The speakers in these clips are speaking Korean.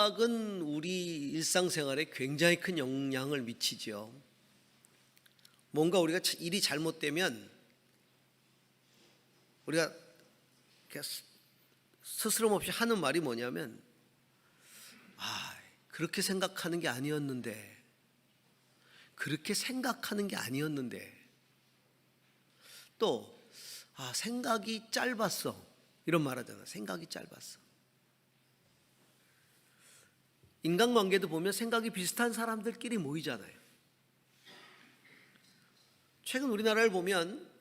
생각은 우리 일상생활에 굉장히 큰 영향을 미치죠. 뭔가 우리가 일이 잘못되면 우리가 스스럼 없이 하는 말이 뭐냐면, 그렇게 생각하는 게 아니었는데, 그렇게 생각하는 게 아니었는데, 또 생각이 짧았어, 이런 말 하잖아. 생각이 짧았어. 인간관계도 보면 생각이 비슷한 사람들끼리 모이잖아요. 최근 우리나라를 보면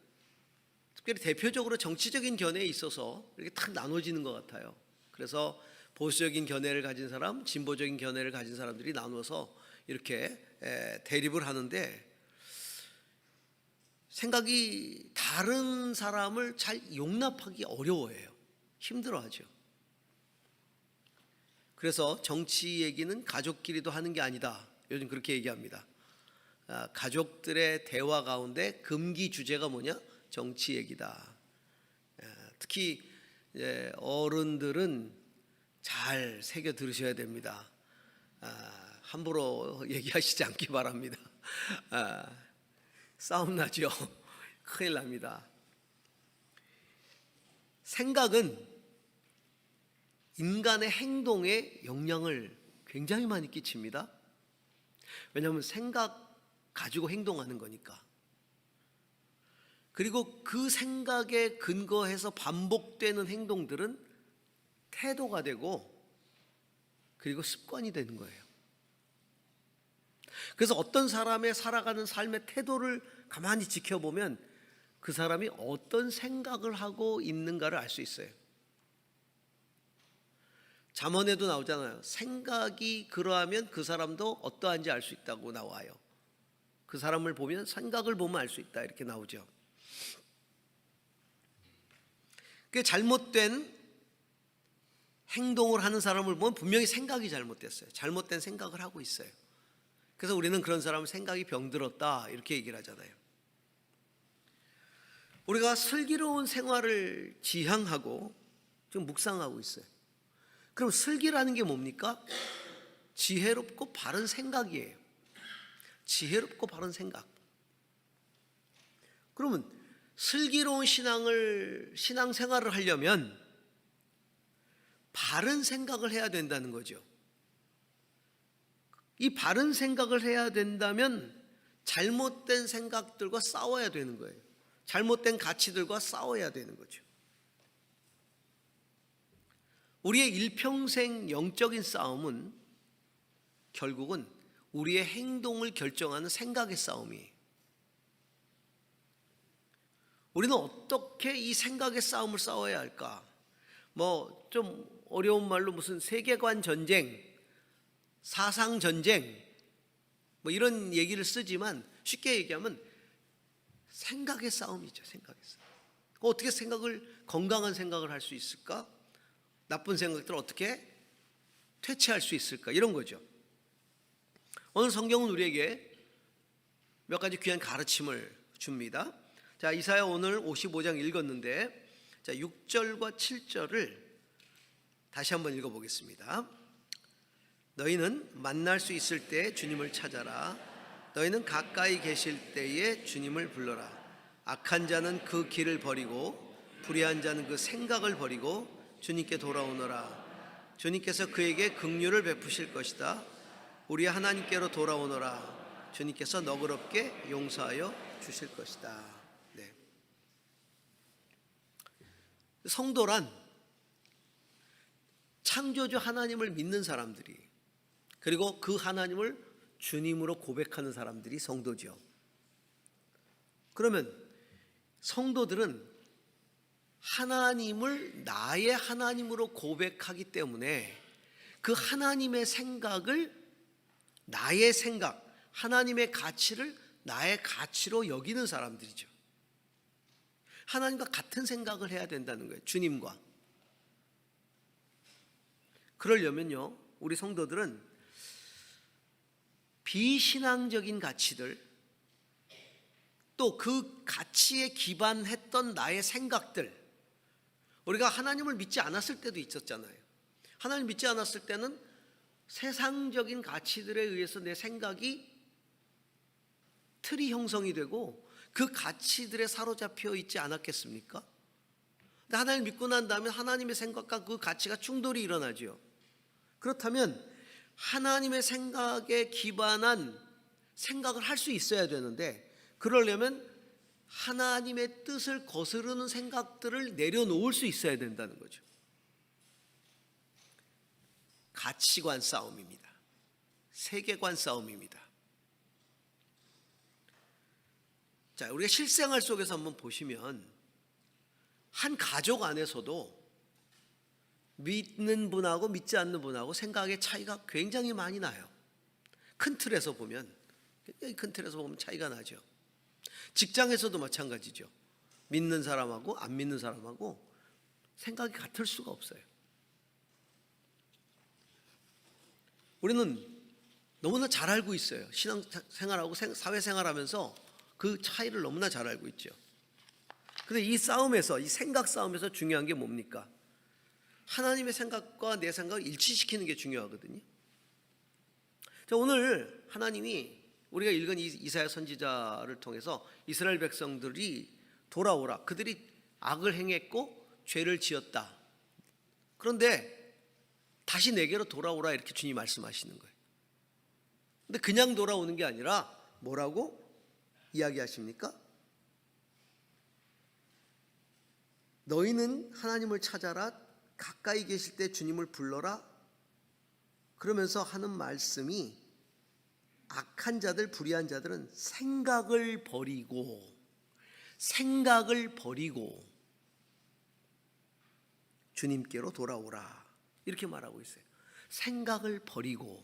특별히 대표적으로 정치적인 견해에 있어서 이렇게 탁 나눠지는 것 같아요. 그래서 보수적인 견해를 가진 사람, 진보적인 견해를 가진 사람들이 나눠서 이렇게 대립을 하는데, 생각이 다른 사람을 잘 용납하기 어려워해요. 힘들어하죠. 그래서 정치 얘기는 가족끼리도 하는 게 아니다, 요즘 그렇게 얘기합니다. 가족들의 대화 가운데 금기 주제가 뭐냐? 정치 얘기다. 특히 어른들은 잘 새겨 들으셔야 됩니다. 함부로 얘기하시지 않기 바랍니다. 싸움 나죠. 큰일 납니다. 생각은 인간의 행동에 영향을 굉장히 많이 끼칩니다. 왜냐하면 생각 가지고 행동하는 거니까. 그리고 그 생각에 근거해서 반복되는 행동들은 태도가 되고, 그리고 습관이 되는 거예요. 그래서 어떤 사람의 살아가는 삶의 태도를 가만히 지켜보면 그 사람이 어떤 생각을 하고 있는가를 알 수 있어요. 잠언에도 나오잖아요. 생각이 그러하면 그 사람도 어떠한지 알 수 있다고 나와요. 그 사람을 보면 생각을 보면 알 수 있다, 이렇게 나오죠. 그 잘못된 행동을 하는 사람을 보면 분명히 생각이 잘못됐어요. 잘못된 생각을 하고 있어요. 그래서 우리는 그런 사람을 생각이 병들었다, 이렇게 얘기를 하잖아요. 우리가 슬기로운 생활을 지향하고 지금 묵상하고 있어요. 그럼 슬기라는 게 뭡니까? 지혜롭고 바른 생각이에요. 지혜롭고 바른 생각. 그러면 슬기로운 신앙생활을 하려면 바른 생각을 해야 된다는 거죠. 이 바른 생각을 해야 된다면 잘못된 생각들과 싸워야 되는 거예요. 잘못된 가치들과 싸워야 되는 거죠. 우리의 일평생 영적인 싸움은 결국은 우리의 행동을 결정하는 생각의 싸움이에요. 우리는 어떻게 이 생각의 싸움을 싸워야 할까? 좀 어려운 말로 무슨 세계관 전쟁, 사상 전쟁, 이런 얘기를 쓰지만 쉽게 얘기하면 생각의 싸움이죠. 생각의 싸움. 어떻게 건강한 생각을 할 수 있을까? 나쁜 생각들을 어떻게 퇴치할 수 있을까? 이런 거죠. 오늘 성경은 우리에게 몇 가지 귀한 가르침을 줍니다. 자, 이사야 오늘 55장 읽었는데, 자, 6절과 7절을 다시 한번 읽어보겠습니다. 너희는 만날 수 있을 때 주님을 찾아라. 너희는 가까이 계실 때에 주님을 불러라. 악한 자는 그 길을 버리고 불의한 자는 그 생각을 버리고 주님께 돌아오너라. 주님께서 그에게 긍휼을 베푸실 것이다. 우리 하나님께로 돌아오너라. 주님께서 너그럽게 용서하여 주실 것이다. 네. 성도란 창조주 하나님을 믿는 사람들이, 그리고 그 하나님을 주님으로 고백하는 사람들이 성도죠. 그러면 성도들은 하나님을 나의 하나님으로 고백하기 때문에 그 하나님의 생각을 나의 생각, 하나님의 가치를 나의 가치로 여기는 사람들이죠. 하나님과 같은 생각을 해야 된다는 거예요. 주님과. 그러려면요, 우리 성도들은 비신앙적인 가치들, 또 그 가치에 기반했던 나의 생각들, 우리가 하나님을 믿지 않았을 때도 있었잖아요. 하나님 믿지 않았을 때는 세상적인 가치들에 의해서 내 생각이 틀이 형성이 되고 그 가치들에 사로잡혀 있지 않았겠습니까? 근데 하나님을 믿고 난 다음에 하나님의 생각과 그 가치가 충돌이 일어나죠. 그렇다면 하나님의 생각에 기반한 생각을 할 수 있어야 되는데, 그러려면 하나님의 뜻을 거스르는 생각들을 내려놓을 수 있어야 된다는 거죠. 가치관 싸움입니다. 세계관 싸움입니다. 자, 우리가 실생활 속에서 한번 보시면 한 가족 안에서도 믿는 분하고 믿지 않는 분하고 생각의 차이가 굉장히 많이 나요. 큰 틀에서 보면, 굉장히 큰 틀에서 보면 차이가 나죠. 직장에서도 마찬가지죠. 믿는 사람하고 안 믿는 사람하고 생각이 같을 수가 없어요. 우리는 너무나 잘 알고 있어요. 신앙생활하고 사회생활하면서 그 차이를 너무나 잘 알고 있죠. 그런데 이 싸움에서, 이 생각 싸움에서 중요한 게 뭡니까? 하나님의 생각과 내 생각을 일치시키는 게 중요하거든요. 자, 오늘 하나님이 우리가 읽은 이사야 선지자를 통해서 이스라엘 백성들이 돌아오라, 그들이 악을 행했고 죄를 지었다, 그런데 다시 내게로 돌아오라, 이렇게 주님이 말씀하시는 거예요. 근데 그냥 돌아오는 게 아니라 뭐라고 이야기하십니까? 너희는 하나님을 찾아라, 가까이 계실 때 주님을 불러라, 그러면서 하는 말씀이, 악한 자들, 불의한 자들은 생각을 버리고 주님께로 돌아오라, 이렇게 말하고 있어요. 생각을 버리고,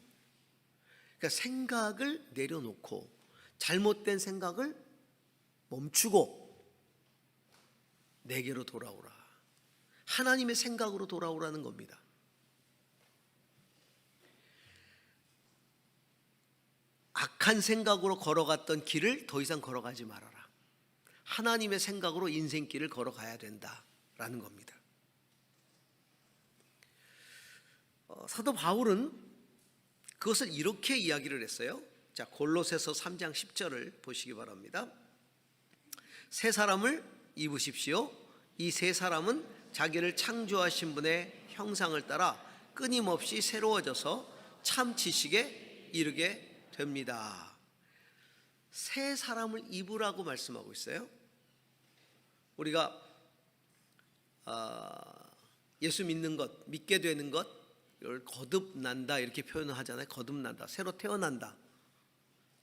그러니까 생각을 내려놓고 잘못된 생각을 멈추고 내게로 돌아오라, 하나님의 생각으로 돌아오라는 겁니다. 악한 생각으로 걸어갔던 길을 더 이상 걸어가지 말아라. 하나님의 생각으로 인생길을 걸어가야 된다라는 겁니다. 사도 바울은 그것을 이렇게 이야기를 했어요. 자, 골로새서 3장 10절을 보시기 바랍니다. 새 사람을 입으십시오. 이 새 사람은 자기를 창조하신 분의 형상을 따라 끊임없이 새로워져서 참 지식에 이르게 됩니다. 새 사람을 입으라고 말씀하고 있어요. 우리가 예수 믿는 것, 믿게 되는 것, 이걸 거듭난다 이렇게 표현을 하잖아요. 거듭난다, 새로 태어난다.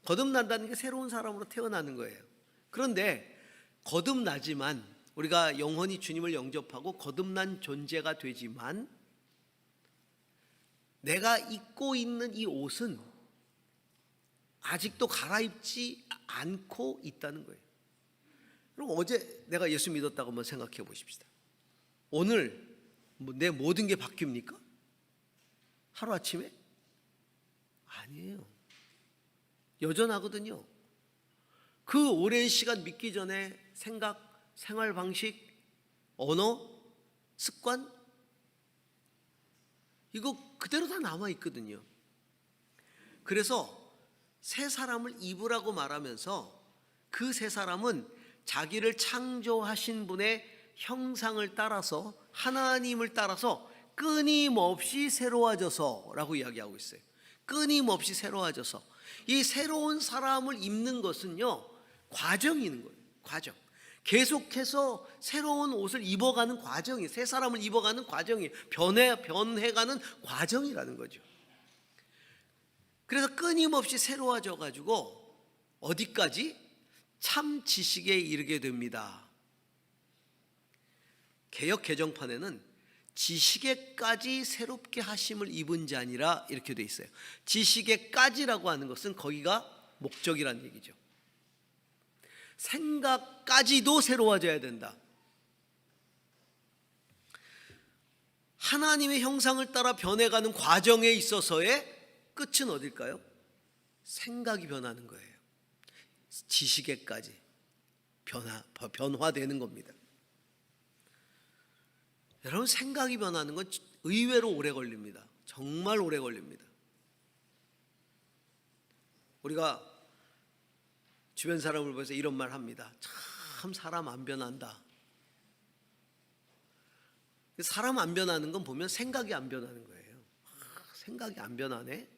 거듭난다는 게 새로운 사람으로 태어나는 거예요. 그런데 거듭나지만, 우리가 영원히 주님을 영접하고 거듭난 존재가 되지만, 내가 입고 있는 이 옷은 아직도 갈아입지 않고 있다는 거예요. 그럼 어제 내가 예수 믿었다고 한번 생각해 보십시다. 오늘 내 모든 게 바뀝니까? 하루아침에? 아니에요. 여전하거든요. 그 오랜 시간 믿기 전에 생각, 생활 방식, 언어, 습관, 이거 그대로 다 남아 있거든요. 그래서 새 사람을 입으라고 말하면서, 그 새 사람은 자기를 창조하신 분의 형상을 따라서, 하나님을 따라서 끊임없이 새로워져서 라고 이야기하고 있어요. 끊임없이 새로워져서. 이 새로운 사람을 입는 것은요, 과정이는 거예요. 과정. 계속해서 새로운 옷을 입어가는 과정이, 새 사람을 입어가는 과정이, 변해가는 과정이라는 거죠. 그래서 끊임없이 새로워져 가지고 어디까지? 참 지식에 이르게 됩니다. 개역 개정판에는 지식에까지 새롭게 하심을 입은 자니라, 이렇게 돼 있어요. 지식에까지라고 하는 것은 거기가 목적이라는 얘기죠. 생각까지도 새로워져야 된다. 하나님의 형상을 따라 변해가는 과정에 있어서의 끝은 어딜까요? 생각이 변하는 거예요. 지식에까지 변화되는 겁니다. 여러분, 생각이 변하는 건 의외로 오래 걸립니다. 정말 오래 걸립니다. 우리가 주변 사람을 보면서 이런 말 합니다. 참 사람 안 변한다. 사람 안 변하는 건 보면 생각이 안 변하는 거예요. 생각이 안 변하네.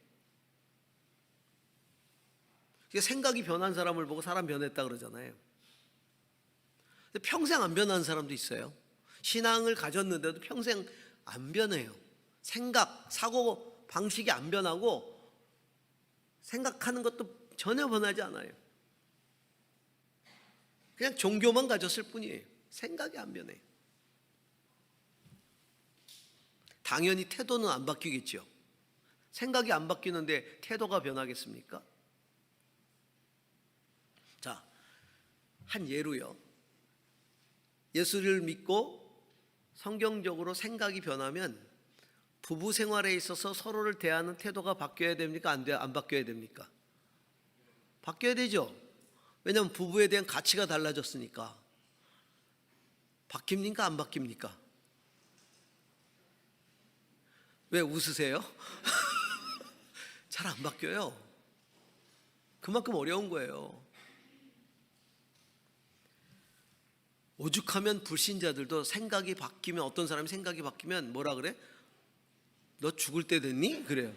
생각이 변한 사람을 보고 사람 변했다 그러잖아요. 근데 평생 안 변하는 사람도 있어요. 신앙을 가졌는데도 평생 안 변해요. 생각, 사고 방식이 안 변하고 생각하는 것도 전혀 변하지 않아요. 그냥 종교만 가졌을 뿐이에요. 생각이 안 변해요. 당연히 태도는 안 바뀌겠죠. 생각이 안 바뀌는데 태도가 변하겠습니까? 자, 한 예로요. 예수를 믿고 성경적으로 생각이 변하면 부부 생활에 있어서 서로를 대하는 태도가 바뀌어야 됩니까? 안 바뀌어야 됩니까? 바뀌어야 되죠. 왜냐하면 부부에 대한 가치가 달라졌으니까. 바뀝니까? 안 바뀝니까? 왜 웃으세요? 잘 안 바뀌어요. 그만큼 어려운 거예요. 오죽하면 불신자들도 생각이 바뀌면, 어떤 사람이 생각이 바뀌면 뭐라 그래? 너 죽을 때 됐니? 그래요.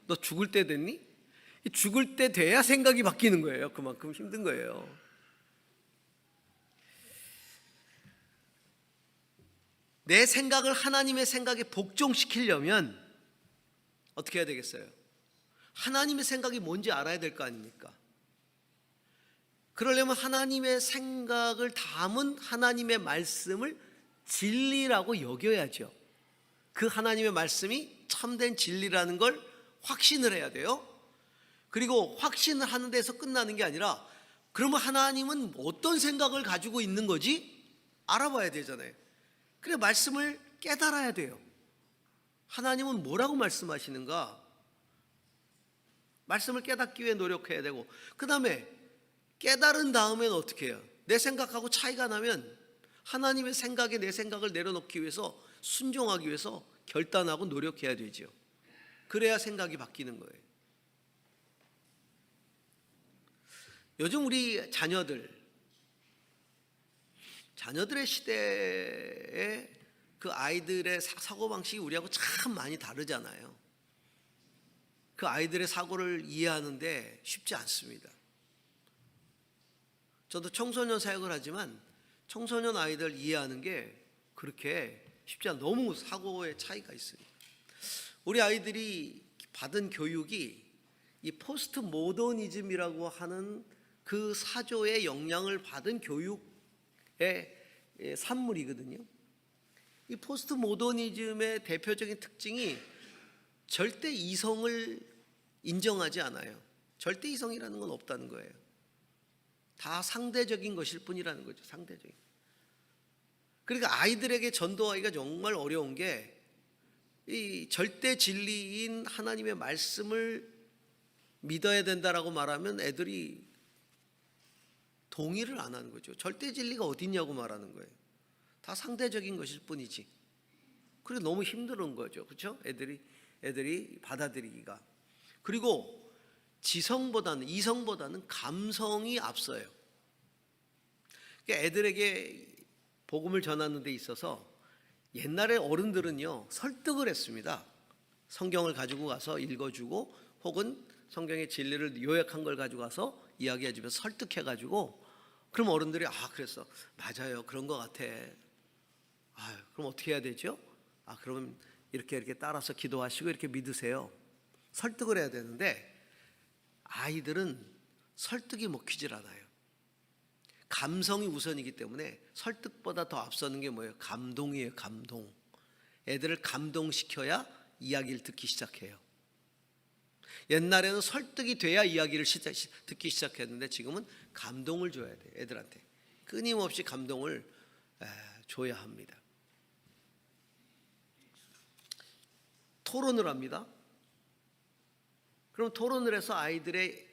너 죽을 때 됐니? 죽을 때 돼야 생각이 바뀌는 거예요. 그만큼 힘든 거예요. 내 생각을 하나님의 생각에 복종시키려면 어떻게 해야 되겠어요? 하나님의 생각이 뭔지 알아야 될 거 아닙니까? 그러려면 하나님의 생각을 담은 하나님의 말씀을 진리라고 여겨야죠. 그 하나님의 말씀이 참된 진리라는 걸 확신을 해야 돼요. 그리고 확신을 하는 데서 끝나는 게 아니라, 그러면 하나님은 어떤 생각을 가지고 있는 거지? 알아봐야 되잖아요. 그래, 말씀을 깨달아야 돼요. 하나님은 뭐라고 말씀하시는가? 말씀을 깨닫기 위해 노력해야 되고, 그 다음에 깨달은 다음에는 어떻게 해요? 내 생각하고 차이가 나면 하나님의 생각에 내 생각을 내려놓기 위해서, 순종하기 위해서 결단하고 노력해야 되죠. 그래야 생각이 바뀌는 거예요. 요즘 우리 자녀들의 시대에 그 아이들의 사고방식이 우리하고 참 많이 다르잖아요. 그 아이들의 사고를 이해하는데 쉽지 않습니다. 저도 청소년 사역을 하지만 청소년 아이들 이해하는 게 그렇게 쉽지 않아요. 너무 사고의 차이가 있으니까. 우리 아이들이 받은 교육이 이 포스트 모더니즘이라고 하는 그 사조의 영향을 받은 교육의 산물이거든요. 이 포스트 모더니즘의 대표적인 특징이 절대 이성을 인정하지 않아요. 절대 이성이라는 건 없다는 거예요. 다 상대적인 것일 뿐이라는 거죠. 상대적인. 그러니까 아이들에게 전도하기가 정말 어려운 게, 이 절대 진리인 하나님의 말씀을 믿어야 된다라고 말하면 애들이 동의를 안 하는 거죠. 절대 진리가 어딨냐고 말하는 거예요. 다 상대적인 것일 뿐이지. 그래서 너무 힘든 거죠. 그렇죠? 애들이 받아들이기가. 그리고 이성보다는 감성이 앞서요. 그러니까 애들에게 복음을 전하는 데 있어서 옛날에 어른들은요, 설득을 했습니다. 성경을 가지고 가서 읽어주고, 혹은 성경의 진리를 요약한 걸 가지고 가서 이야기해주면서 설득해가지고, 그럼 어른들이 그랬어, 맞아요, 그런 것 같아. 그럼 어떻게 해야 되죠? 그러면 이렇게 따라서 기도하시고 이렇게 믿으세요. 설득을 해야 되는데 아이들은 설득이 먹히질 않아요. 감성이 우선이기 때문에 설득보다 더 앞서는 게 뭐예요? 감동이에요. 감동. 애들을 감동시켜야 이야기를 듣기 시작해요. 옛날에는 설득이 돼야 이야기를 듣기 시작했는데 지금은 감동을 줘야 돼요. 애들한테 끊임없이 감동을 줘야 합니다. 토론을 합니다. 그럼 토론을 해서 아이들의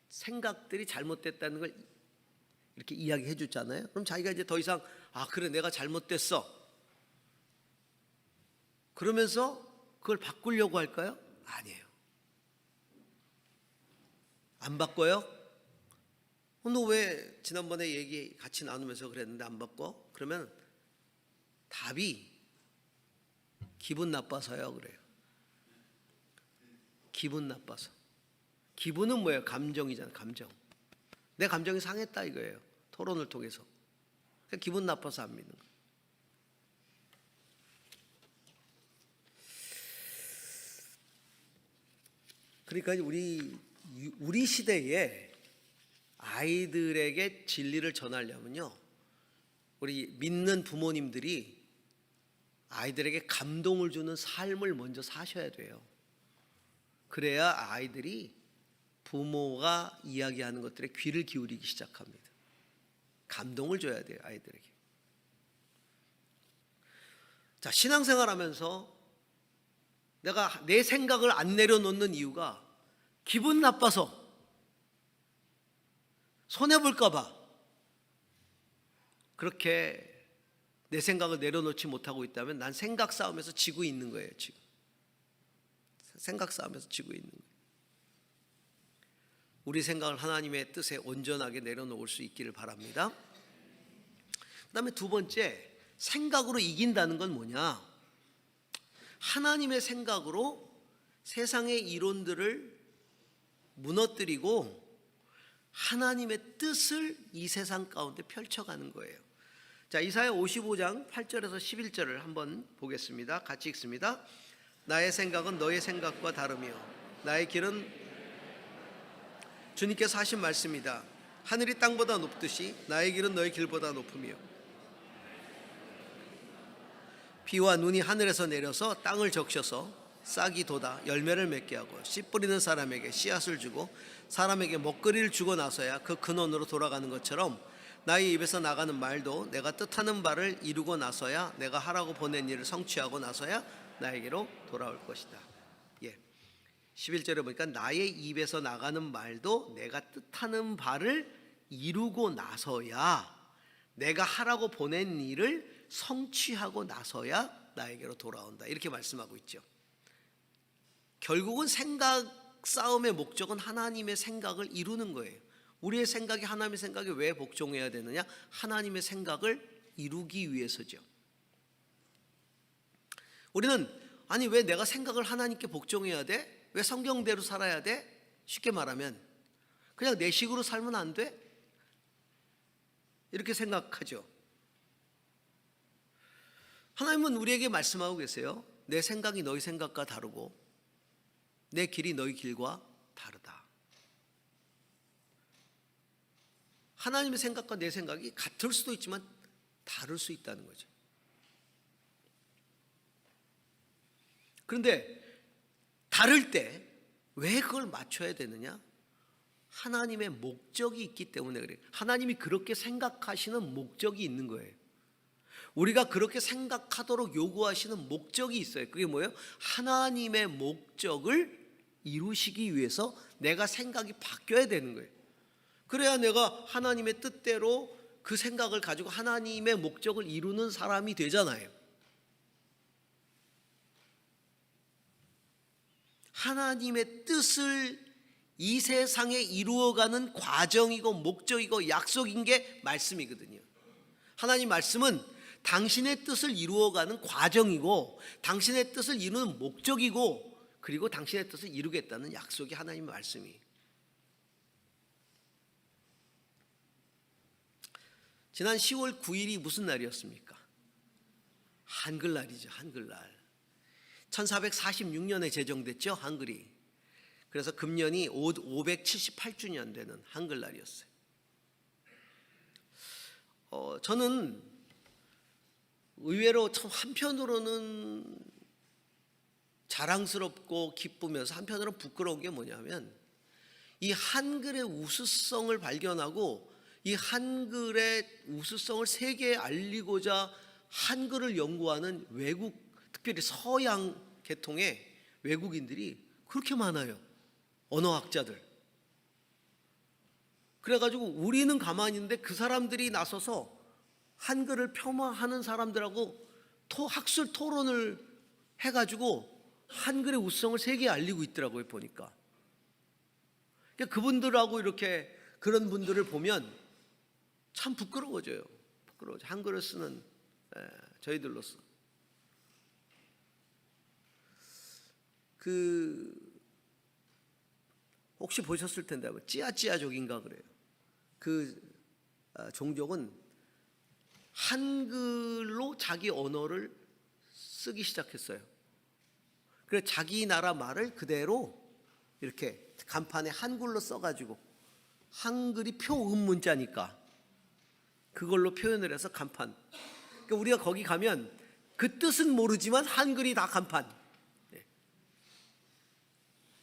생각들이 잘못됐다는 걸 이렇게 이야기해 주잖아요. 그럼 자기가 이제 더 이상 그래, 내가 잘못됐어, 그러면서 그걸 바꾸려고 할까요? 아니에요. 안 바꿔요? 너 왜 지난번에 얘기 같이 나누면서 그랬는데 안 바꿔? 그러면 답이 기분 나빠서요 그래요. 기분 나빠서. 기분은 뭐예요? 감정이잖아요. 감정. 내 감정이 상했다 이거예요. 토론을 통해서. 그러니까 기분 나빠서 안 믿는 거예요. 그러니까 우리 시대에 아이들에게 진리를 전하려면요, 우리 믿는 부모님들이 아이들에게 감동을 주는 삶을 먼저 사셔야 돼요. 그래야 아이들이 부모가 이야기하는 것들에 귀를 기울이기 시작합니다. 감동을 줘야 돼요, 아이들에게. 자, 신앙생활하면서 내가 내 생각을 안 내려놓는 이유가 기분 나빠서, 손해볼까 봐 그렇게 내 생각을 내려놓지 못하고 있다면 난 생각 싸움에서 지고 있는 거예요. 지금 생각 싸움에서 지고 있는 거예요. 우리 생각을 하나님의 뜻에 온전하게 내려놓을 수 있기를 바랍니다. 그 다음에 두 번째, 생각으로 이긴다는 건 뭐냐? 하나님의 생각으로 세상의 이론들을 무너뜨리고 하나님의 뜻을 이 세상 가운데 펼쳐가는 거예요. 자, 이사야 55장 8절에서 11절을 한번 보겠습니다. 같이 읽습니다. 나의 생각은 너의 생각과 다르며 나의 길은, 주님께서 하신 말씀이다. 하늘이 땅보다 높듯이 나의 길은 너의 길보다 높으며 비와 눈이 하늘에서 내려서 땅을 적셔서 싹이 돋아 열매를 맺게 하고 씨 뿌리는 사람에게 씨앗을 주고 사람에게 먹거리를 주고 나서야 그 근원으로 돌아가는 것처럼 나의 입에서 나가는 말도 내가 뜻하는 바를 이루고 나서야, 내가 하라고 보낸 일을 성취하고 나서야 나에게로 돌아올 것이다. 11절에 보니까 나의 입에서 나가는 말도 내가 뜻하는 바를 이루고 나서야, 내가 하라고 보낸 일을 성취하고 나서야 나에게로 돌아온다, 이렇게 말씀하고 있죠. 결국은 생각 싸움의 목적은 하나님의 생각을 이루는 거예요. 우리의 생각이 하나님의 생각에 왜 복종해야 되느냐? 하나님의 생각을 이루기 위해서죠. 우리는 아니 왜 내가 생각을 하나님께 복종해야 돼? 왜 성경대로 살아야 돼? 쉽게 말하면 그냥 내 식으로 살면 안 돼? 이렇게 생각하죠. 하나님은 우리에게 말씀하고 계세요. 내 생각이 너희 생각과 다르고 내 길이 너희 길과 다르다. 하나님의 생각과 내 생각이 같을 수도 있지만 다를 수 있다는 거죠. 그런데 다를 때 왜 그걸 맞춰야 되느냐? 하나님의 목적이 있기 때문에 그래요. 하나님이 그렇게 생각하시는 목적이 있는 거예요. 우리가 그렇게 생각하도록 요구하시는 목적이 있어요. 그게 뭐예요? 하나님의 목적을 이루시기 위해서 내가 생각이 바뀌어야 되는 거예요. 그래야 내가 하나님의 뜻대로 그 생각을 가지고 하나님의 목적을 이루는 사람이 되잖아요. 하나님의 뜻을 이 세상에 이루어가는 과정이고 목적이고 약속인 게 말씀이거든요. 하나님 말씀은 당신의 뜻을 이루어가는 과정이고 당신의 뜻을 이루는 목적이고 그리고 당신의 뜻을 이루겠다는 약속이 하나님의 말씀이에요. 지난 10월 9일이 무슨 날이었습니까? 한글날이죠. 한글날. 1446년에 제정됐죠, 한글이. 그래서 금년이 578주년 되는 한글날이었어요. 저는 의외로 참 한편으로는 자랑스럽고 기쁘면서 한편으로는 부끄러운 게 뭐냐면 이 한글의 우수성을 발견하고 이 한글의 우수성을 세계에 알리고자 한글을 연구하는 외국, 특별히 서양 계통의 외국인들이 그렇게 많아요. 언어학자들. 그래가지고 우리는 가만히 있는데 그 사람들이 나서서 한글을 폄하하는 사람들하고 학술 토론을 해가지고 한글의 우수성을 세계에 알리고 있더라고요, 보니까. 그러니까 그분들하고 이렇게 그런 분들을 보면 참 부끄러워져요. 부끄러워져. 한글을 쓰는 저희들로서. 혹시 보셨을 텐데 찌아찌아족인가 그래요. 종족은 한글로 자기 언어를 쓰기 시작했어요. 그래서 자기 나라 말을 그대로 이렇게 간판에 한글로 써가지고, 한글이 표음 문자니까 그걸로 표현을 해서 간판. 그러니까 우리가 거기 가면 그 뜻은 모르지만 한글이 다 간판.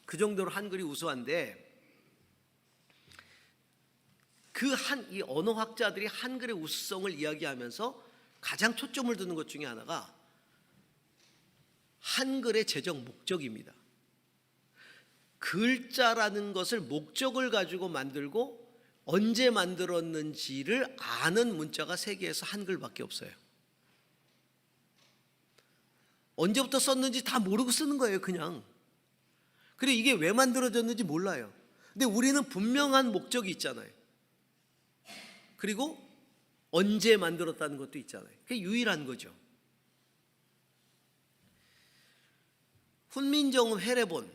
그 정도로 한글이 우수한데, 이 언어학자들이 한글의 우수성을 이야기하면서 가장 초점을 두는 것 중에 하나가 한글의 제정 목적입니다. 글자라는 것을 목적을 가지고 만들고 언제 만들었는지를 아는 문자가 세계에서 한글밖에 없어요. 언제부터 썼는지 다 모르고 쓰는 거예요, 그냥. 그리고 이게 왜 만들어졌는지 몰라요. 근데 우리는 분명한 목적이 있잖아요. 그리고 언제 만들었다는 것도 있잖아요. 그게 유일한 거죠. 훈민정음 해례본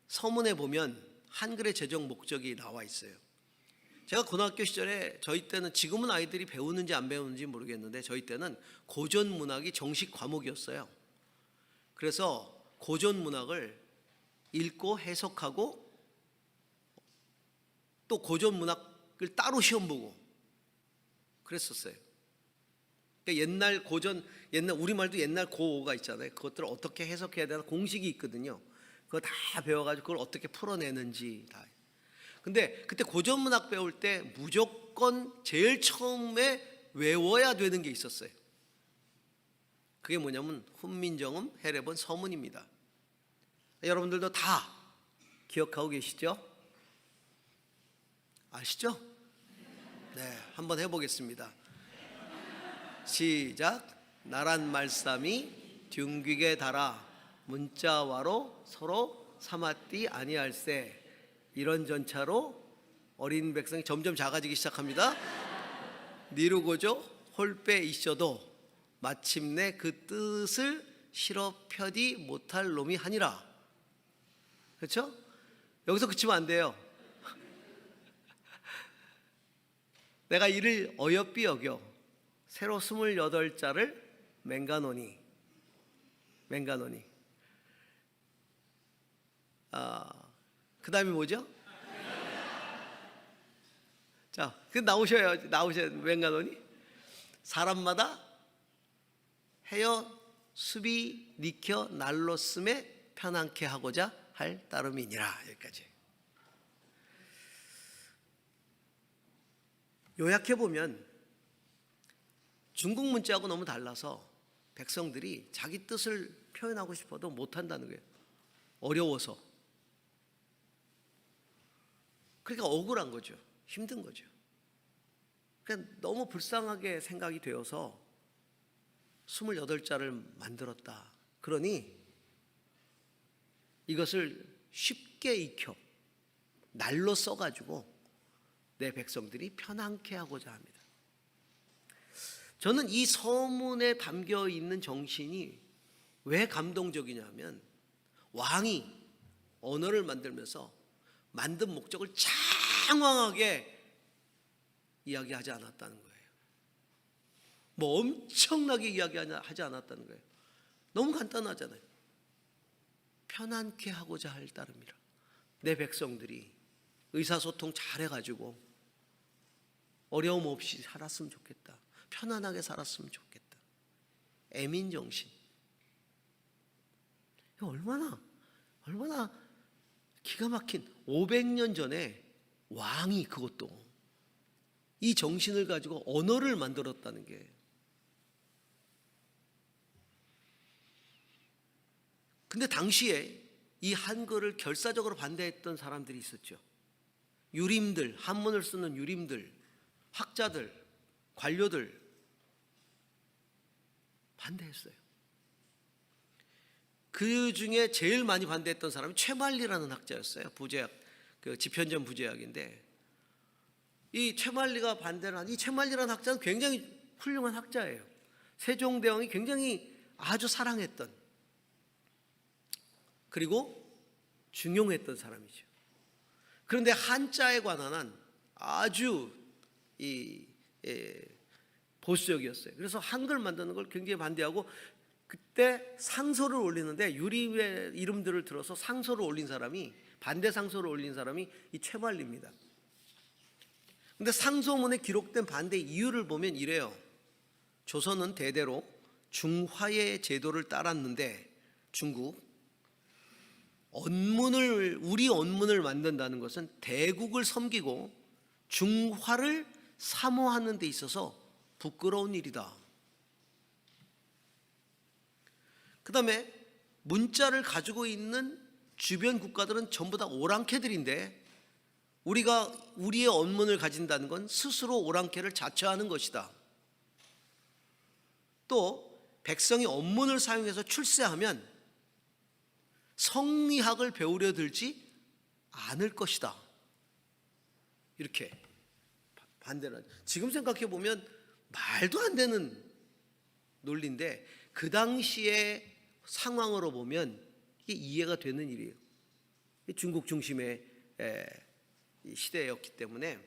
서문에 보면 한글의 제정 목적이 나와 있어요. 제가 고등학교 시절에, 저희 때는, 지금은 아이들이 배우는지 안 배우는지 모르겠는데 저희 때는 고전 문학이 정식 과목이었어요. 그래서 고전 문학을 읽고 해석하고 또 고전 문학을 따로 시험 보고 그랬었어요. 그러니까 옛날 고전, 옛날 우리말도 옛날 고어가 있잖아요. 그것들을 어떻게 해석해야 되나 공식이 있거든요. 그거 다 배워가지고 그걸 어떻게 풀어내는지 다. 근데 그때 고전 문학 배울 때 무조건 제일 처음에 외워야 되는 게 있었어요. 그게 뭐냐면 훈민정음 해례본 서문입니다. 여러분들도 다 기억하고 계시죠? 아시죠? 네, 한번 해보겠습니다. 시작. 나란 말씀이 둥귀게 달아 문자와로 서로 삼았디 아니할세. 이런 전차로 어린 백성이 점점 작아지기 시작합니다. 니루고조 홀빼 있어도 마침내 그 뜻을 실어 펴디 못할 놈이 하니라. 그렇죠? 여기서 그치면 안 돼요. 내가 이를 어여삐 여겨 새로 28자를 맹가노니. 그 다음이 뭐죠? 자, 나오셔야 맹가노니. 사람마다 헤어 수비 니켜 날로 쓰매 편안케 하고자 할 따름이니라. 여기까지. 요약해보면 중국 문자하고 너무 달라서 백성들이 자기 뜻을 표현하고 싶어도 못한다는 거예요. 어려워서. 그러니까 억울한 거죠. 힘든 거죠. 그러니까 너무 불쌍하게 생각이 되어서 28자를 만들었다. 그러니 이것을 쉽게 익혀 날로 써가지고 내 백성들이 편안케 하고자 합니다. 저는 이 서문에 담겨 있는 정신이 왜 감동적이냐면, 왕이 언어를 만들면서 만든 목적을 장황하게 이야기하지 않았다는 거예요. 뭐 엄청나게 이야기하지 않았다는 거예요. 너무 간단하잖아요. 편안케 하고자 할 따름이라. 내 백성들이 의사소통 잘해가지고 어려움 없이 살았으면 좋겠다. 편안하게 살았으면 좋겠다. 애민정신. 얼마나 기가 막힌 500년 전에 왕이 그것도 이 정신을 가지고 언어를 만들었다는 게. 근데 당시에 이 한글을 결사적으로 반대했던 사람들이 있었죠. 유림들, 한문을 쓰는 유림들, 학자들, 관료들 반대했어요. 그 중에 제일 많이 반대했던 사람이 최만리라는 학자였어요. 부제학. 그 집현전 부제학인데, 이 최만리가 반대를 한, 이 최만리라는 학자는 굉장히 훌륭한 학자예요. 세종대왕이 굉장히 아주 사랑했던, 그리고 중용했던 사람이죠. 그런데 한자에 관한 한 아주 보수적이었어요. 그래서 한글 만드는 걸 굉장히 반대하고, 그때 상소를 올리는데 유림의 이름들을 들어서 상소를 올린 사람이, 반대 상소를 올린 사람이 이 최만리입니다. 근데 상소문에 기록된 반대 이유를 보면 이래요. 조선은 대대로 중화의 제도를 따랐는데 중국, 우리 언문을 만든다는 것은 대국을 섬기고 중화를 사모하는 데 있어서 부끄러운 일이다. 그 다음에 문자를 가지고 있는 주변 국가들은 전부 다 오랑캐들인데, 우리가 우리의 언문을 가진다는 건 스스로 오랑캐를 자처하는 것이다. 또 백성이 언문을 사용해서 출세하면 성리학을 배우려 들지 않을 것이다. 이렇게 반대를 하죠. 지금 생각해 보면 말도 안 되는 논리인데, 그 당시의 상황으로 보면 이게 이해가 되는 일이에요. 중국 중심의 시대였기 때문에.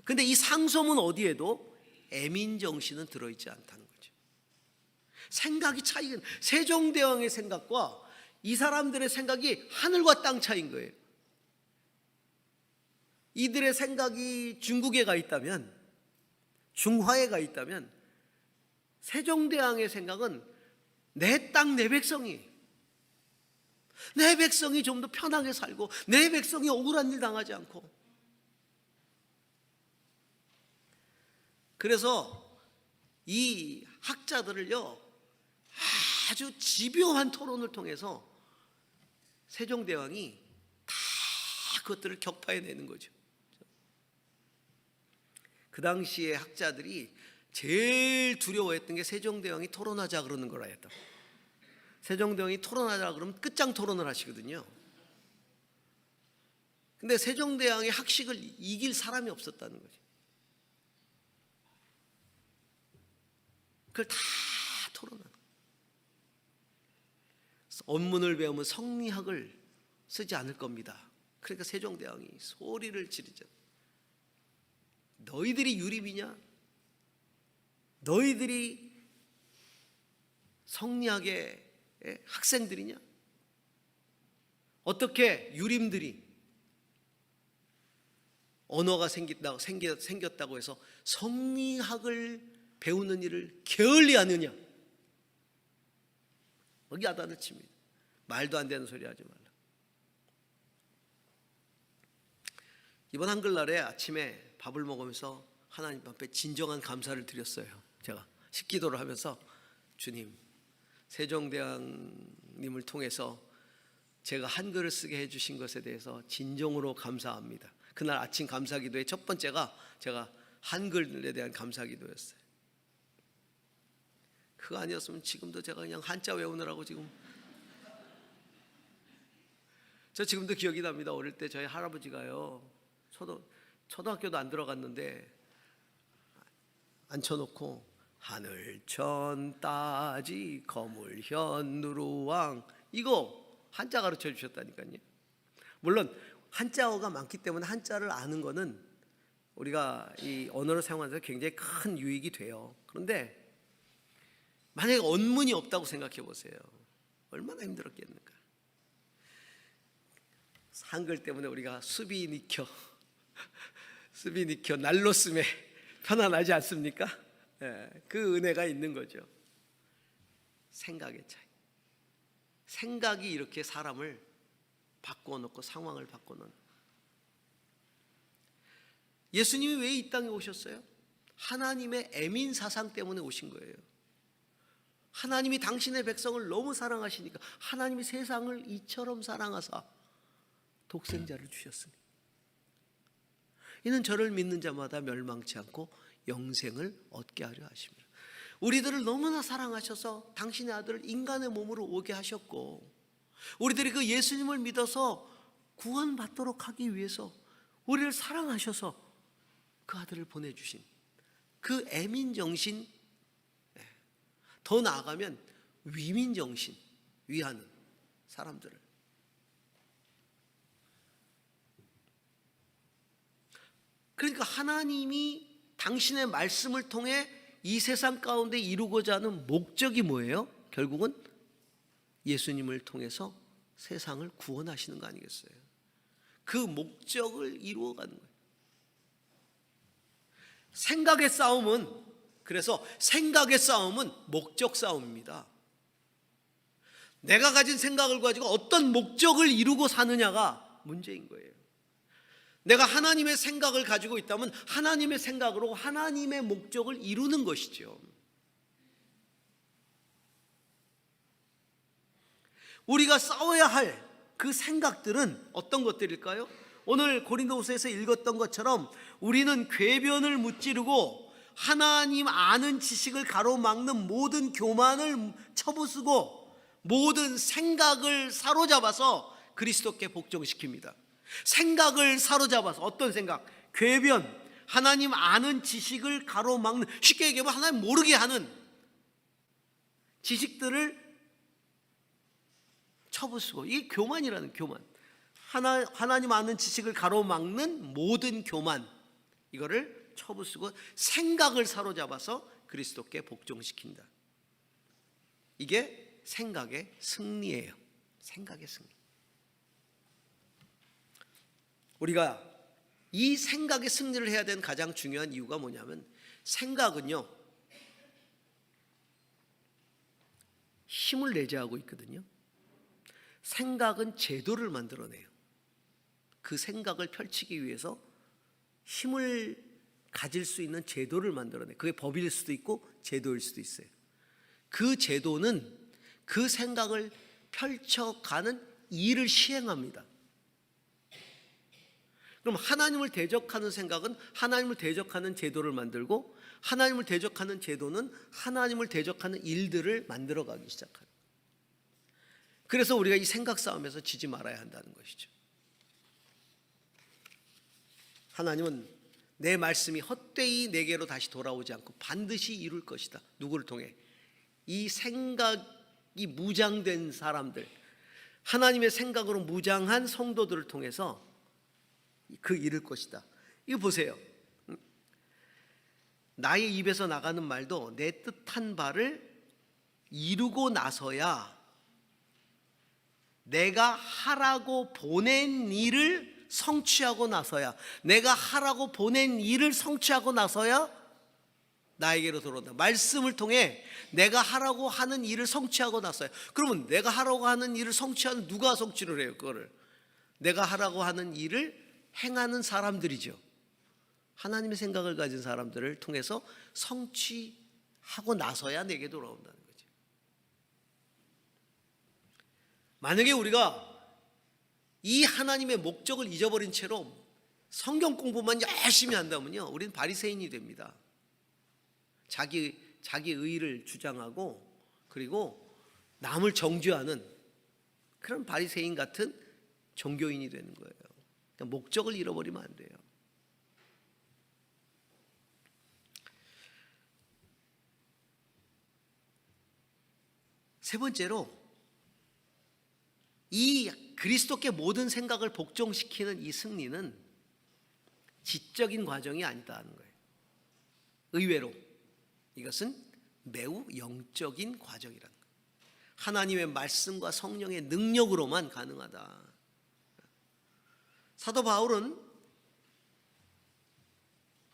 근데 이 상소문 어디에도 애민 정신은 들어있지 않다는 거죠. 생각이 차이가, 세종대왕의 생각과 이 사람들의 생각이 하늘과 땅 차이인 거예요. 이들의 생각이 중국에 가 있다면, 중화에 가 있다면, 세종대왕의 생각은 내 땅, 내 백성이, 내 백성이 좀 더 편하게 살고, 내 백성이 억울한 일 당하지 않고. 그래서 이 학자들을요, 아주 집요한 토론을 통해서 세종대왕이 다 그것들을 격파해내는 거죠. 그 당시에 학자들이 제일 두려워했던 게 세종대왕이 토론하자 그러는 거라 했다. 세종대왕이 토론하자 그러면 끝장 토론을 하시거든요. 근데 세종대왕의 학식을 이길 사람이 없었다는 거죠. 그걸 다 토론하는. 언문을 배우면 성리학을 쓰지 않을 겁니다. 그러니까 세종대왕이 소리를 지르죠. 너희들이 유림이냐? 너희들이 성리학의 학생들이냐? 어떻게 유림들이 언어가 생겼다고 해서 성리학을 배우는 일을 게을리하느냐? 여기 야단을 칩니다. 말도 안 되는 소리 하지 말라. 이번 한글날에 아침에 밥을 먹으면서 하나님 앞에 진정한 감사를 드렸어요. 제가 식기도를 하면서, 주님, 세종대왕님을 통해서 제가 한글을 쓰게 해주신 것에 대해서 진정으로 감사합니다. 그날 아침 감사기도의 첫 번째가 제가 한글에 대한 감사기도였어요. 그거 아니었으면 지금도 제가 그냥 한자 외우느라고 지금. 저 지금도 기억이 납니다. 어릴 때 저희 할아버지가요, 초등학교도 안 들어갔는데 앉혀놓고 하늘천 따지 거물현 누루왕, 이거 한자 가르쳐 주셨다니까요. 물론 한자어가 많기 때문에 한자를 아는 거는 우리가 이 언어를 사용하면서 굉장히 큰 유익이 돼요. 그런데 만약에 언문이 없다고 생각해 보세요. 얼마나 힘들었겠는가. 한글 때문에 우리가 수비 니켜 날로 쓰매 편안하지 않습니까? 그 은혜가 있는 거죠. 생각의 차이. 생각이 이렇게 사람을 바꿔놓고 상황을 바꿔놓는. 예수님이 왜 이 땅에 오셨어요? 하나님의 애민 사상 때문에 오신 거예요. 하나님이 당신의 백성을 너무 사랑하시니까 하나님이 세상을 이처럼 사랑하사 독생자를 주셨습니다. 이는 저를 믿는 자마다 멸망치 않고 영생을 얻게 하려 하십니다. 우리들을 너무나 사랑하셔서 당신의 아들을 인간의 몸으로 오게 하셨고, 우리들이 그 예수님을 믿어서 구원받도록 하기 위해서 우리를 사랑하셔서 그 아들을 보내주신 그 애민정신, 더 나아가면 위민정신 위하는 사람들을, 그러니까 하나님이 당신의 말씀을 통해 이 세상 가운데 이루고자 하는 목적이 뭐예요? 결국은 예수님을 통해서 세상을 구원하시는 거 아니겠어요? 그 목적을 이루어가는 거예요. 생각의 싸움은, 그래서 생각의 싸움은 목적 싸움입니다. 내가 가진 생각을 가지고 어떤 목적을 이루고 사느냐가 문제인 거예요. 내가 하나님의 생각을 가지고 있다면 하나님의 생각으로 하나님의 목적을 이루는 것이죠. 우리가 싸워야 할 그 생각들은 어떤 것들일까요? 오늘 고린도후서에서 읽었던 것처럼 우리는 궤변을 무찌르고 하나님 아는 지식을 가로막는 모든 교만을 쳐부수고 모든 생각을 사로잡아서 그리스도께 복종시킵니다. 생각을 사로잡아서, 어떤 생각? 궤변, 하나님 아는 지식을 가로막는, 쉽게 얘기하면 하나님 모르게 하는 지식들을 쳐부수고, 이게 교만이라는, 교만. 하나님 아는 지식을 가로막는 모든 교만, 이거를 쳐부수고 생각을 사로잡아서 그리스도께 복종시킨다. 이게 생각의 승리예요. 생각의 승리. 우리가 이 생각의 승리를 해야 되는 가장 중요한 이유가 뭐냐면, 생각은요 힘을 내재하고 있거든요. 생각은 제도를 만들어내요. 그 생각을 펼치기 위해서 힘을 가질 수 있는 제도를 만들어내요. 그게 법일 수도 있고 제도일 수도 있어요. 그 제도는 그 생각을 펼쳐가는 일을 시행합니다. 그럼 하나님을 대적하는 생각은 하나님을 대적하는 제도를 만들고, 하나님을 대적하는 제도는 하나님을 대적하는 일들을 만들어가기 시작합니다. 그래서 우리가 이 생각 싸움에서 지지 말아야 한다는 것이죠. 하나님은 내 말씀이 헛되이 내게로 다시 돌아오지 않고 반드시 이룰 것이다. 누구를 통해? 이 생각이 무장된 사람들, 하나님의 생각으로 무장한 성도들을 통해서 그 이룰 것이다. 이거 보세요. 나의 입에서 나가는 말도 내 뜻한 바를 이루고 나서야, 내가 하라고 보낸 일을 성취하고 나서야, 내가 하라고 보낸 일을 성취하고 나서야 나에게로 돌아온다. 말씀을 통해 내가 하라고 하는 일을 성취하고 나서야. 그러면 내가 하라고 하는 일을 성취하는, 누가 성취를 해요? 그거를 내가 하라고 하는 일을 행하는 사람들이죠. 하나님의 생각을 가진 사람들을 통해서 성취하고 나서야 내게 돌아온다는 거죠. 만약에 우리가 이 하나님의 목적을 잊어버린 채로 성경 공부만 열심히 한다면요, 우리는 바리새인이 됩니다. 자기 의의를 주장하고, 그리고 남을 정죄하는 그런 바리새인 같은 종교인이 되는 거예요. 그러니까 목적을 잃어버리면 안 돼요. 세 번째로, 이 그리스도께 모든 생각을 복종시키는 이 승리는 지적인 과정이 아니다는 거예요. 의외로 이것은 매우 영적인 과정이라는 거예요. 하나님의 말씀과 성령의 능력으로만 가능하다. 사도 바울은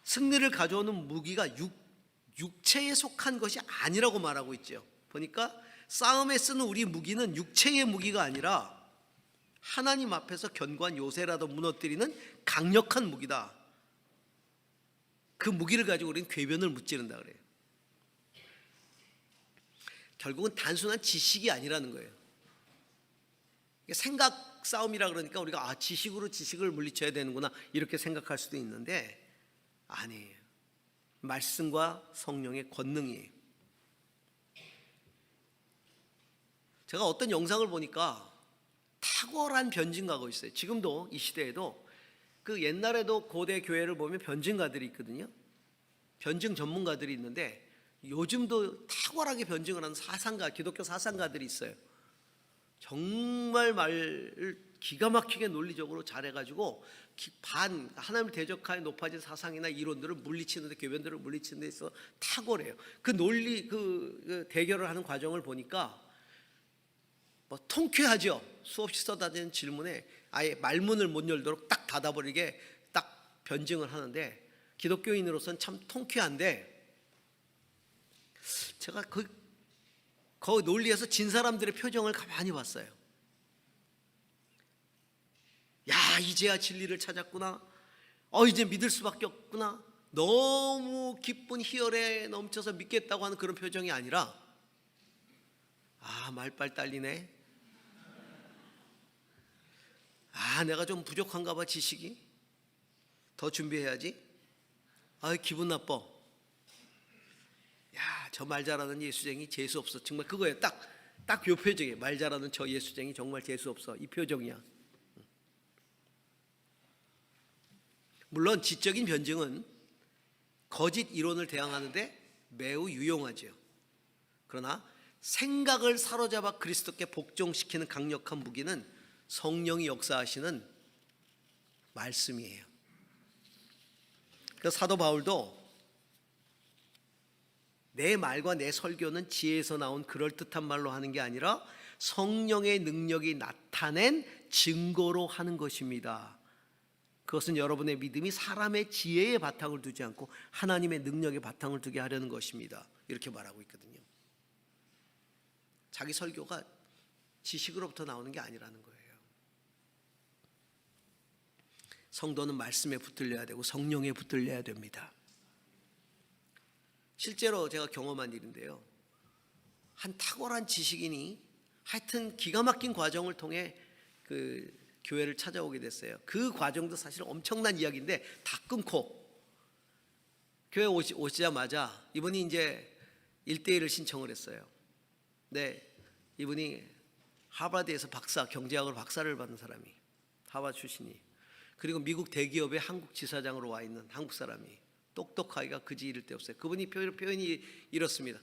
승리를 가져오는 무기가 육체에 속한 것이 아니라고 말하고 있죠. 보니까 싸움에 쓰는 우리 무기는 육체의 무기가 아니라 하나님 앞에서 견고한 요새라도 무너뜨리는 강력한 무기다. 그 무기를 가지고 우리는 궤변을 무찌른다 그래요. 결국은 단순한 지식이 아니라는 거예요. 생각 싸움이라 그러니까 우리가 지식으로 지식을 물리쳐야 되는구나 이렇게 생각할 수도 있는데, 아니에요. 말씀과 성령의 권능이에요. 제가 어떤 영상을 보니까 탁월한 변증가가 있어요. 지금도 이 시대에도 그 옛날에도 고대 교회를 보면 변증가들이 있거든요. 변증 전문가들이 있는데 요즘도 탁월하게 변증을 하는 사상가, 기독교 사상가들이 있어요. 정말 말을 기가 막히게 논리적으로 잘해가지고 하나님을 대적하여 높아진 사상이나 이론들을 물리치는데, 교변들을 물리치는 데 있어 탁월해요. 그 논리 그 대결을 하는 과정을 보니까 뭐 통쾌하죠. 수없이 쏟아지는 질문에 아예 말문을 못 열도록 딱 닫아버리게 딱 변증을 하는데, 기독교인으로서는 참 통쾌한데, 제가 그 논리에서 진 사람들의 표정을 가만히 봤어요. 야, 이제야 진리를 찾았구나. 이제 믿을 수밖에 없구나. 너무 기쁜 희열에 넘쳐서 믿겠다고 하는 그런 표정이 아니라, 말빨 딸리네. 내가 좀 부족한가 봐, 지식이. 더 준비해야지. 기분 나빠. 야, 저 말 잘하는 예수쟁이 재수 없어. 정말 그거예요. 딱 그 표정이에요. 말 잘하는 저 예수쟁이 정말 재수 없어. 이 표정이야. 물론 지적인 변증은 거짓 이론을 대항하는데 매우 유용하죠. 그러나 생각을 사로잡아 그리스도께 복종시키는 강력한 무기는 성령이 역사하시는 말씀이에요. 그래서 사도 바울도 내 말과 내 설교는 지혜에서 나온 그럴듯한 말로 하는 게 아니라 성령의 능력이 나타낸 증거로 하는 것입니다. 그것은 여러분의 믿음이 사람의 지혜에 바탕을 두지 않고 하나님의 능력에 바탕을 두게 하려는 것입니다. 이렇게 말하고 있거든요. 자기 설교가 지식으로부터 나오는 게 아니라는 거예요. 성도는 말씀에 붙들려야 되고 성령에 붙들려야 됩니다. 실제로 제가 경험한 일인데요, 한 탁월한 지식인이 하여튼 기가 막힌 과정을 통해 그 교회를 찾아오게 됐어요. 그 과정도 사실 엄청난 이야기인데 다 끊고 교회 오시자마자 이분이 이제 1대1을 신청을 했어요. 네, 이분이 하버드에서 경제학으로 박사를 받은 사람이, 하버드 출신이, 그리고 미국 대기업의 한국 지사장으로 와 있는 한국 사람이, 똑똑하기가 그지 이를 데 없어요. 그분이 표현이 이렇습니다.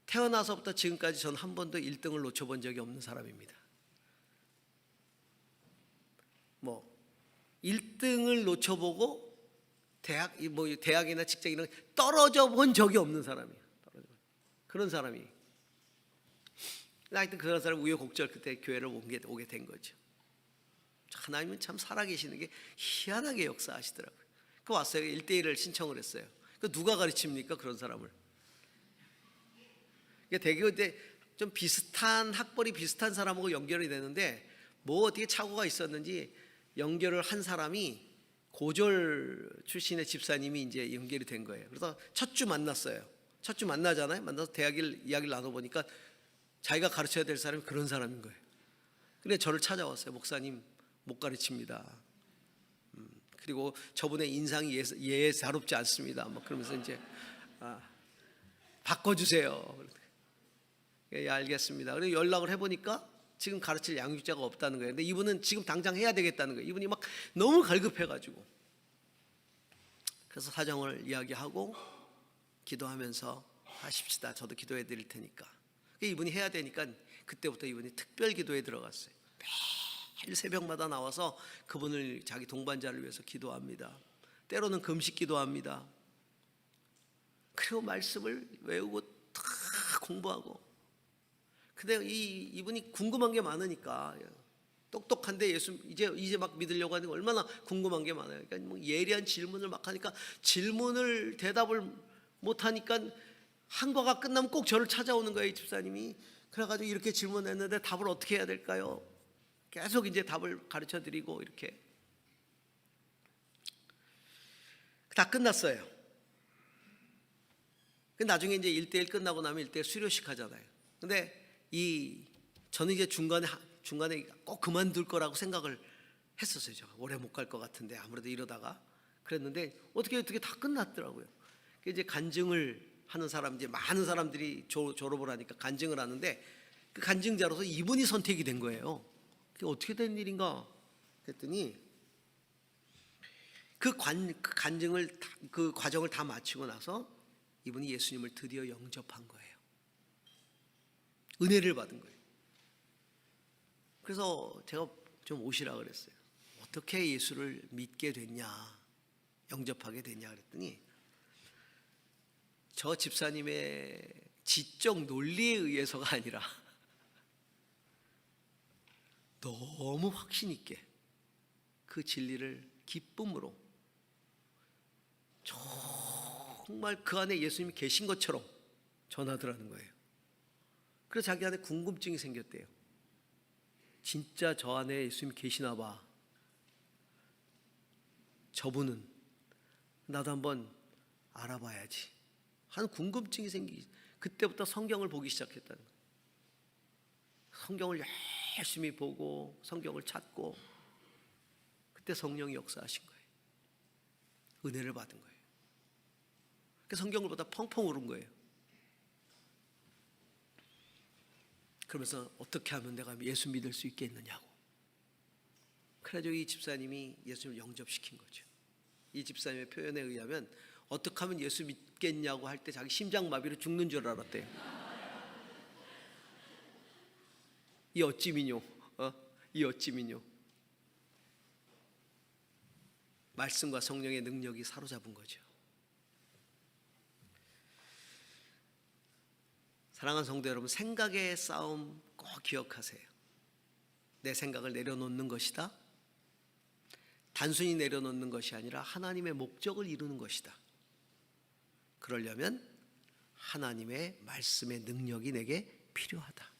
태어나서부터 지금까지 전 한 번도 1등을 놓쳐본 적이 없는 사람입니다. 1등을 놓쳐보고 대학이나 직장이나 떨어져 본 적이 없는 사람이에요. 그런 사람이. 하여튼 그런 사람 우여곡절 끝에 교회를 오게 된 거죠. 하나님은 참 살아계시는 게 희한하게 역사하시더라고요. 그 왔어요. 1대1을 신청을 했어요. 그 누가 가르칩니까, 그런 사람을? 대개 좀 비슷한 학벌이 비슷한 사람하고 연결이 되는데 어떻게 착오가 있었는지 연결을 한 사람이 고졸 출신의 집사님이 이제 연결이 된 거예요. 그래서 첫 주 만났어요. 첫 주 만나잖아요. 만나서 이야기를 나눠보니까 자기가 가르쳐야 될 사람이 그런 사람인 거예요. 근데 저를 찾아왔어요. 목사님, 못 가르칩니다. 그리고 저분의 인상이 예사롭지 않습니다. 그러면서 이제 바꿔주세요. 예, 알겠습니다. 그리고 연락을 해보니까 지금 가르칠 양육자가 없다는 거예요. 근데 이분은 지금 당장 해야 되겠다는 거예요. 이분이 막 너무 갈급해가지고. 그래서 사정을 이야기하고 기도하면서 하십시다. 저도 기도해 드릴 테니까. 이분이 해야 되니까 그때부터 이분이 특별 기도에 들어갔어요. 매일 새벽마다 나와서 그분을, 자기 동반자를 위해서 기도합니다. 때로는 금식 기도합니다. 그리고 말씀을 외우고 다 공부하고. 근데 이분이 궁금한 게 많으니까, 똑똑한데 이제 막 믿으려고 하는 게 얼마나 궁금한 게 많아요. 그러니까 예리한 질문을 막 하니까 질문을 대답을 못 하니까 한과가 끝나면 꼭 저를 찾아오는 거예요, 집사님이. 그래가지고 이렇게 질문했는데 답을 어떻게 해야 될까요? 계속 이제 답을 가르쳐 드리고 이렇게 다 끝났어요. 나중에 이제 1대1 끝나고 나면 1대1 수료식 하잖아요. 근데 저는 이제 중간에 꼭 그만둘 거라고 생각을 했었어요. 제가 오래 못 갈 것 같은데 아무래도 이러다가 그랬는데 어떻게 다 끝났더라고요. 이제 간증을 하는 사람, 이제 많은 사람들이 졸업을 하니까 간증을 하는데 그 간증자로서 이분이 선택이 된 거예요. 그게 어떻게 된 일인가 했더니 그 간증을 그 과정을 다 마치고 나서 이분이 예수님을 드디어 영접한 거예요. 은혜를 받은 거예요. 그래서 제가 좀 오시라 그랬어요. 어떻게 예수를 믿게 됐냐, 영접하게 됐냐 그랬더니 저 집사님의 지적 논리에 의해서가 아니라 너무 확신 있게 그 진리를 기쁨으로 정말 그 안에 예수님이 계신 것처럼 전하더라는 거예요. 그래서 자기 안에 궁금증이 생겼대요. 진짜 저 안에 예수님이 계시나 봐. 저분은 나도 한번 알아봐야지 하는 궁금증이 생기기, 그때부터 성경을 보기 시작했다는 거예요. 성경을 열심히 보고 성경을 찾고, 그때 성령이 역사하신 거예요. 은혜를 받은 거예요. 그 성경을 보다 펑펑 울은 거예요. 그러면서 어떻게 하면 내가 예수 믿을 수 있겠느냐고. 그래가지고 이 집사님이 예수님을 영접시킨 거죠. 이 집사님의 표현에 의하면 어떻게 하면 예수 믿겠냐고 할 때 자기 심장마비로 죽는 줄 알았대요. 이 어찌미뇨, 이 어찌미뇨. 말씀과 성령의 능력이 사로잡은 거죠. 사랑하는 성도 여러분, 생각의 싸움 꼭 기억하세요. 내 생각을 내려놓는 것이다. 단순히 내려놓는 것이 아니라 하나님의 목적을 이루는 것이다. 그러려면 하나님의 말씀의 능력이 내게 필요하다.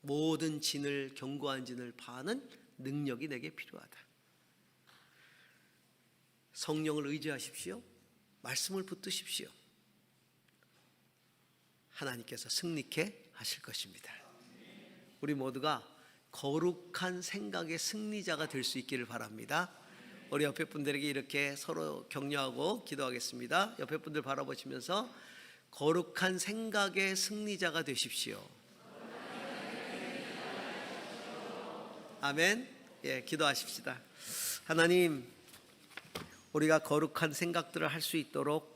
모든 진을, 견고한 진을 파는 능력이 내게 필요하다. 성령을 의지하십시오. 말씀을 붙드십시오. 하나님께서 승리케 하실 것입니다. 우리 모두가 거룩한 생각의 승리자가 될 수 있기를 바랍니다. 우리 옆에 분들에게 이렇게 서로 격려하고 기도하겠습니다. 옆에 분들 바라보시면서 거룩한 생각의 승리자가 되십시오. 아멘. 예, 기도하십시다. 하나님, 우리가 거룩한 생각들을 할 수 있도록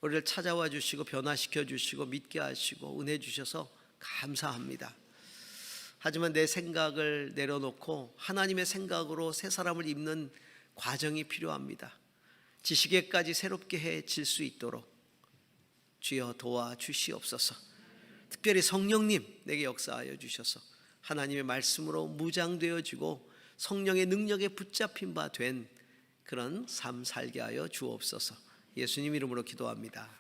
우리를 찾아와 주시고 변화시켜 주시고 믿게 하시고 은혜 주셔서 감사합니다. 하지만 내 생각을 내려놓고 하나님의 생각으로 새 사람을 입는 과정이 필요합니다. 지식에까지 새롭게 해질 수 있도록 주여 도와주시옵소서. 특별히 성령님 내게 역사하여 주셔서 하나님의 말씀으로 무장되어지고 성령의 능력에 붙잡힌 바 된 그런 삶 살게 하여 주옵소서. 예수님 이름으로 기도합니다.